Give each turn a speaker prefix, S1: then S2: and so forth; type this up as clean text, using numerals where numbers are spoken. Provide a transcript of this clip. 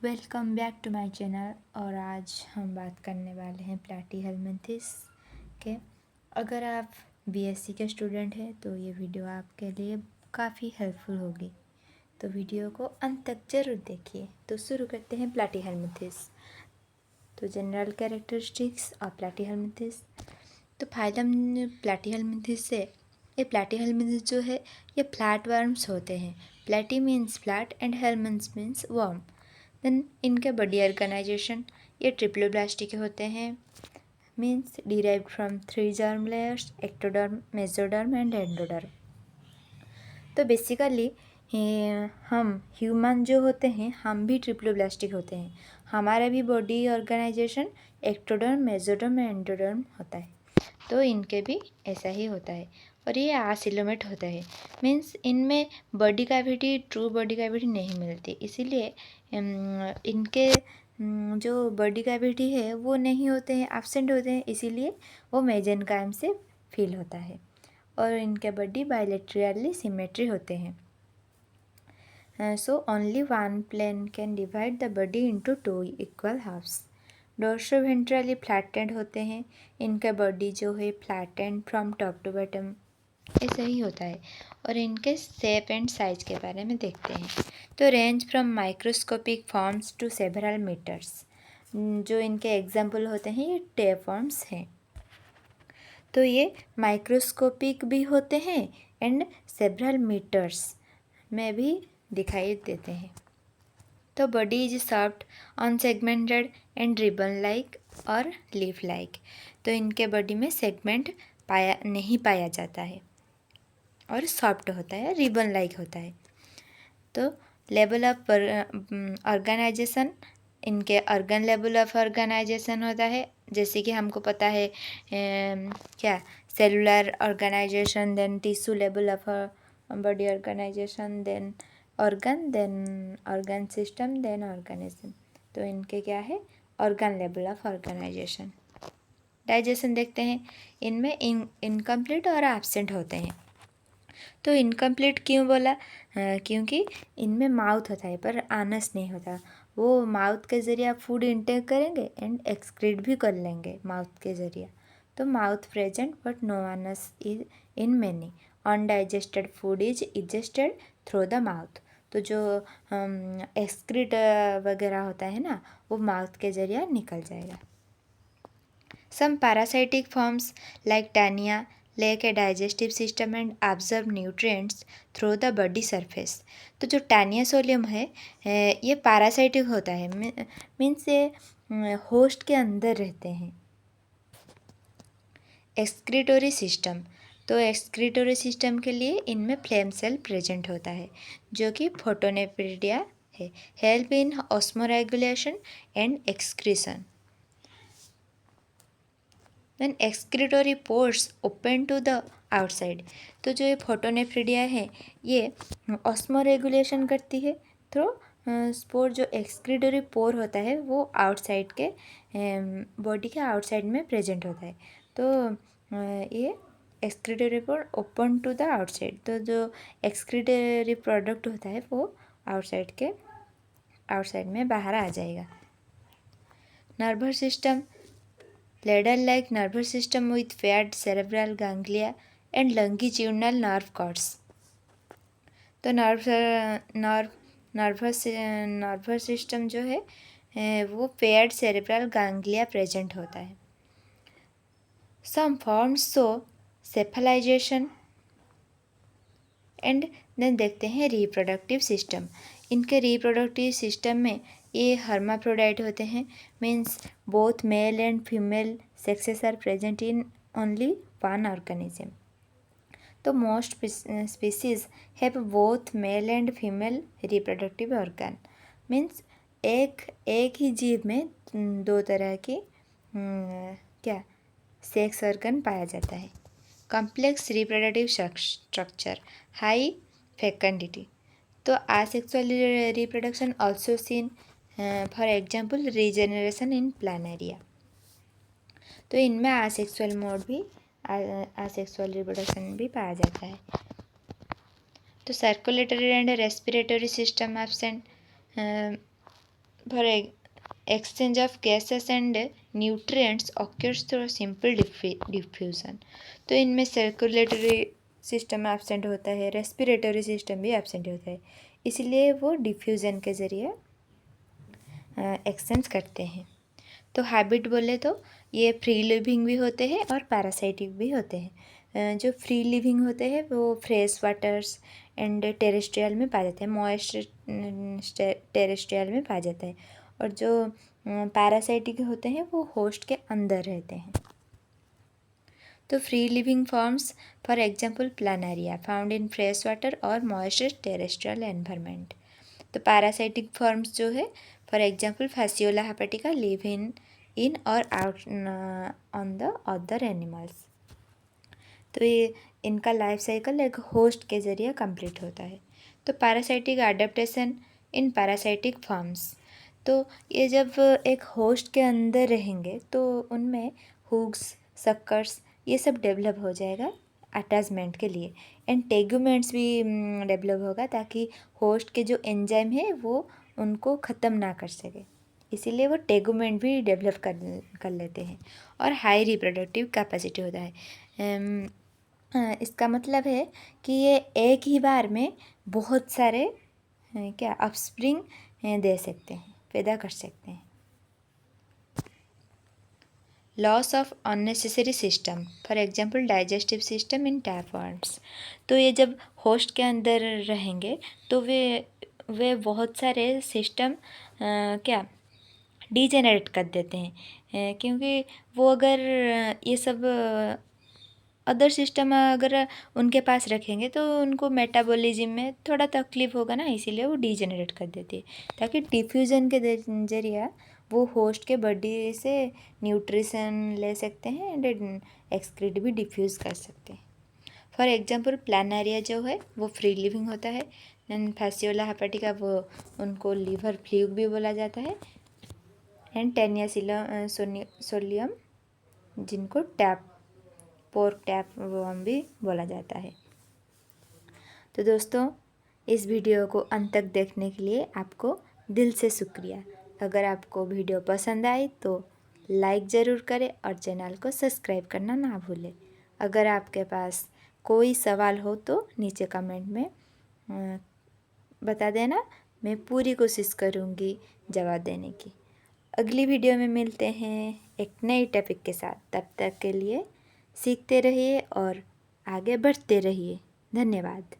S1: Welcome back to my channel. और आज हम बात करने वाले हैं प्लैटीहेल्मिंथेस के। अगर आप बीएससी के स्टूडेंट हैं तो ये वीडियो आपके लिए काफ़ी हेल्पफुल होगी, तो वीडियो को अंत तक जरूर देखिए। तो शुरू करते हैं प्लैटीहेल्मिंथेस। तो जनरल कैरेक्टरिस्टिक्स ऑफ प्लैटीहेल्मिंथेस। तो फाइलम प्लैटीहेल्मिंथेस से ये प्लैटीहेल्मिंथेस जो है ये फ्लैट वर्म्स होते हैं। Platy means flat and helminths means worm. Then इनके बॉडी ऑर्गेनाइजेशन ये ट्रिप्लोब्लास्टिक होते हैं, means derived from 3 germ layers, ectoderm, mesoderm and endoderm. तो बेसिकली हम ह्यूमन जो होते हैं हम भी ट्रिप्लोब्लास्टिक होते हैं। हमारा भी body organisation ectoderm, mesoderm and endoderm होता है। तो इनके भी ऐसा ही होता है और ये आसिलोमेट होता है, मीन्स इनमें body cavity, true body cavity नहीं मिलती। इसीलिए इनके जो बॉडी कैविटी है वो नहीं होते हैं, एब्सेंट होते हैं, इसीलिए वो मेजेनकाइम से फील होता है। और इनके बॉडी बायलेटरली सिमेट्री होते हैं। So only one plane can divide the body into 2 equal halves. Dorsoventrally flattened होते हैं। इनका बॉडी जो है flattened from top to bottom ऐसा ही होता है। और इनके शेप एंड साइज के बारे में देखते हैं। तो range from microscopic forms to several metres. जो इनके एग्जाम्पल होते हैं ये टेफॉर्म्स हैं। तो ये माइक्रोस्कोपिक भी होते हैं एंड सेवरल मीटर्स में भी दिखाई देते हैं। तो body is soft, unsegmented and ribbon like और लीफ लाइक। तो इनके बॉडी में सेगमेंट नहीं पाया जाता है और सॉफ्ट होता है, रिबन लाइक होता है। तो लेवल ऑफ ऑर्गेनाइजेशन, इनके ऑर्गन लेवल ऑफ ऑर्गेनाइजेशन होता है। जैसे कि हमको पता है क्या cellular organisation, then tissue level of body organisation, then organ system, then organism. तो इनके क्या है organ level of organisation. Digestion देखते हैं, इनमें इनकम्प्लीट और एब्सेंट होते हैं। तो इनकम्प्लीट क्यों बोला? क्योंकि इनमें माउथ होता है पर आनस नहीं होता। वो माउथ के ज़रिए आप फूड इंटेक करेंगे एंड एक्सक्रीट भी कर लेंगे माउथ के ज़रिए। तो mouth present but no anus is in many. Undigested food is ingested through the mouth. तो जो एक्सक्रीट वगैरह होता है ना वो माउथ के ज़रिए निकल जाएगा। Some parasitic forms like Tania lack a digestive system and absorb nutrients through the body surface। तो जो टैनिया सोलियम है ये पैरासाइटिक होता है, मीन्स ये होस्ट के अंदर रहते हैं। एक्सक्रीटोरी सिस्टम, तो एक्सक्रीटोरी सिस्टम के लिए इनमें फ्लेम सेल प्रेजेंट होता है जो कि फोटोनेफ्रिडिया है। Help in osmoregulation and excretion. Then excretory pores open to the outside. तो जो ये फोटोनेफ्रिडिया है ये ऑस्मो रेगुलेशन करती है थ्रू स्पोर। जो एक्सक्रीटोरी पोर होता है वो आउटसाइड के बॉडी के आउटसाइड में प्रेजेंट होता है। तो ये excretory pore open to the outside. तो जो एक्सक्रीटोरी प्रोडक्ट होता है वो आउटसाइड में बाहर आ जाएगा। Nervous system, ladder-like nervous system with paired cerebral ganglia and longitudinal nerve cords। तो नर्वस सिस्टम जो है वो पेयर्ड सेरेब्रल गैंग्लिया प्रेजेंट होता है। Some forms show cephalisation and then देखते हैं रिप्रोडक्टिव सिस्टम। इनके रिप्रोडक्टिव सिस्टम में ये हर्माफ्रोडाइट होते हैं, means both male and female sexes are present in only one organism. तो most species have both male and female reproductive organ, means एक ही जीव में दो तरह की क्या सेक्स ऑर्गन पाया जाता है। Complex reproductive structure, high fecundity. तो asexual reproduction also seen, for example regeneration in planaria. तो इनमें आसेक्सुअल मोड भी आसेक्सुअल रिप्रोडक्शन भी पाया जाता है। तो circulatory and respiratory system absent, for exchange of gases and nutrients occurs through simple diffusion। तो इनमें सर्कुलेटरी सिस्टम एब्सेंट होता है, रेस्पिरेटरी सिस्टम भी एब्सेंट होता है, इसलिए वो डिफ्यूज़न के ज़रिए एक्सचेंज करते हैं। तो हैबिट बोले तो ये फ्री लिविंग भी होते हैं और पैरासाइटिक भी होते हैं। जो फ्री लिविंग होते हैं वो फ्रेश वाटर्स एंड टेरेस्ट्रियल में पाया जाता है, मॉइस्ट टेरेस्ट्रियल में पाया जाता है, और जो पैरासाइटिक होते हैं वो होस्ट के अंदर रहते हैं। तो free living forms for example planaria found in fresh water और मॉइस्ट टेरेस्ट्रियल एनवायरनमेंट। तो पैरासाइटिक फॉर्म्स जो है for example fasciola hepatica live in और out on the other animals. तो ये इनका लाइफ साइकिल एक होस्ट के ज़रिए कंप्लीट होता है। तो पैरासाइटिक एडेप्टेशन इन पैरासाइटिक फॉर्म्स, तो ये जब एक होस्ट के अंदर रहेंगे तो उनमें हुक्स, सक्कर्स ये सब डेवलप हो जाएगा अटैचमेंट के लिए, एंड टेगुमेंट्स भी डेवलप होगा ताकि होस्ट के जो एंजाइम है वो उनको ख़त्म ना कर सके, इसीलिए वो टेगुमेंट भी डेवलप कर लेते हैं। और हाई रिप्रोडक्टिव कैपेसिटी होता है। इसका मतलब है कि ये एक ही बार में बहुत सारे क्या ऑफस्प्रिंग दे सकते हैं, पैदा कर सकते हैं। Loss of unnecessary system for example digestive system in टैपवर्म्स। तो ये जब होस्ट के अंदर रहेंगे तो वे बहुत सारे सिस्टम क्या डीजेनरेट कर देते हैं, क्योंकि वो अगर ये सब अदर सिस्टम अगर उनके पास रखेंगे तो उनको मेटाबॉलिज्म में थोड़ा तकलीफ होगा ना, इसीलिए वो डीजेनरेट कर देती है, ताकि डिफ्यूज़न के जरिए वो होस्ट के बॉडी से न्यूट्रिशन ले सकते हैं एंड एक्सक्रीट भी डिफ्यूज़ कर सकते हैं। फॉर एग्जांपल प्लानारिया जो है वो फ्री लिविंग होता है, एंड फैसियोला हेपेटिका वो उनको लीवर फ्लूक भी बोला जाता है, एंड टेनिया सोलियम जिनको पोर्क टैप वर्म भी बोला जाता है। तो दोस्तों इस वीडियो को अंत तक देखने के लिए आपको दिल से शुक्रिया। अगर आपको वीडियो पसंद आई तो लाइक ज़रूर करें और चैनल को सब्सक्राइब करना ना भूलें। अगर आपके पास कोई सवाल हो तो नीचे कमेंट में बता देना, मैं पूरी कोशिश करूँगी जवाब देने की। अगली वीडियो में मिलते हैं एक नई टॉपिक के साथ, तब तक के लिए सीखते रहिए और आगे बढ़ते रहिए। धन्यवाद।